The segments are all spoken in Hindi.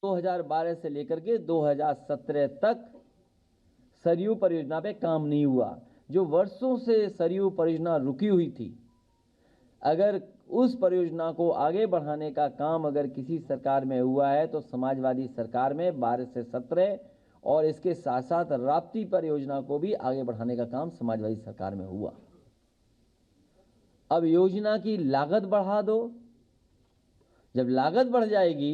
2012 से लेकर के 2017 तक सरयू परियोजना पे काम नहीं हुआ। जो वर्षों से सरयू परियोजना रुकी हुई थी, अगर उस परियोजना को आगे बढ़ाने का काम अगर किसी सरकार में हुआ है तो समाजवादी सरकार में 12 से 17, और इसके साथ साथ राप्ती परियोजना को भी आगे बढ़ाने का काम समाजवादी सरकार में हुआ। अब योजना की लागत बढ़ा दो। जब लागत बढ़ जाएगी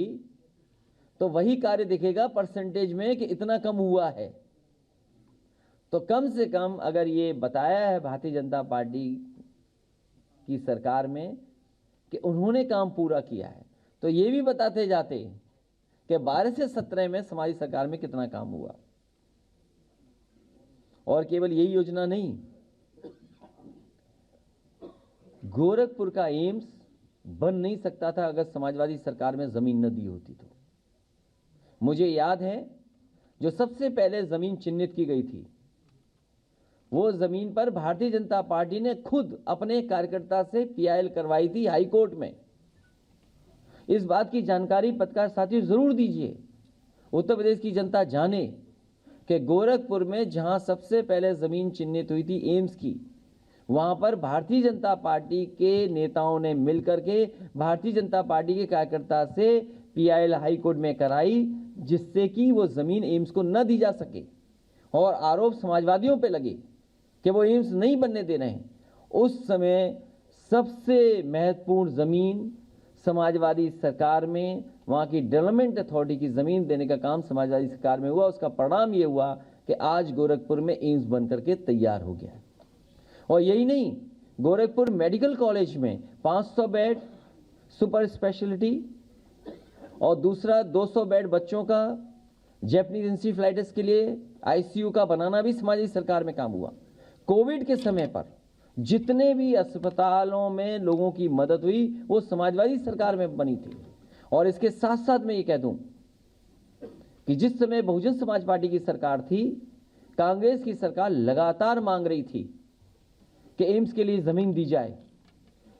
तो वही कार्य दिखेगा परसेंटेज में कि इतना कम हुआ है। तो कम से कम अगर ये बताया है भारतीय जनता पार्टी की सरकार में कि उन्होंने काम पूरा किया है, तो ये भी बताते जाते कि 12 से 17 में समाजी सरकार में कितना काम हुआ। और केवल यही योजना नहीं, गोरखपुर का एम्स बन नहीं सकता था अगर समाजवादी सरकार में जमीन न दी होती तो। मुझे याद है, जो सबसे पहले जमीन चिन्हित की गई थी, वो जमीन पर भारतीय जनता पार्टी ने खुद अपने कार्यकर्ता से पीआईएल करवाई थी हाई कोर्ट में। इस बात की जानकारी पत्रकार साथियों जरूर दीजिए, उत्तर प्रदेश की जनता जाने कि गोरखपुर में जहां सबसे पहले जमीन चिन्हित हुई थी एम्स की, वहां पर भारतीय जनता पार्टी के नेताओं ने मिलकर के भारतीय जनता पार्टी के कार्यकर्ता से पीआईएल हाई कोर्ट में कराई, जिससे कि वो जमीन एम्स को न दी जा सके। और आरोप समाजवादियों पे लगे कि वो एम्स नहीं बनने दे रहे हैं। उस समय सबसे महत्वपूर्ण जमीन समाजवादी सरकार में, वहां की डेवलपमेंट अथॉरिटी की जमीन देने का काम समाजवादी सरकार में हुआ। उसका परिणाम ये हुआ कि आज गोरखपुर में एम्स बन करके तैयार हो गया। और यही नहीं, गोरखपुर मेडिकल कॉलेज में 500 बेड सुपर स्पेशलिटी और दूसरा 200 बेड बच्चों का जैपनीज इंसेफेलाइटिस के लिए आईसीयू का बनाना भी समाजवादी सरकार में काम हुआ। कोविड के समय पर जितने भी अस्पतालों में लोगों की मदद हुई वो समाजवादी सरकार में बनी थी। और इसके साथ साथ मैं ये कह दूं कि जिस समय बहुजन समाज पार्टी की सरकार थी, कांग्रेस की सरकार लगातार मांग रही थी कि एम्स के लिए जमीन दी जाए,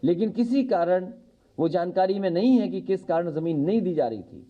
लेकिन किसी कारण वो जानकारी में नहीं है कि किस कारण जमीन नहीं दी जा रही थी।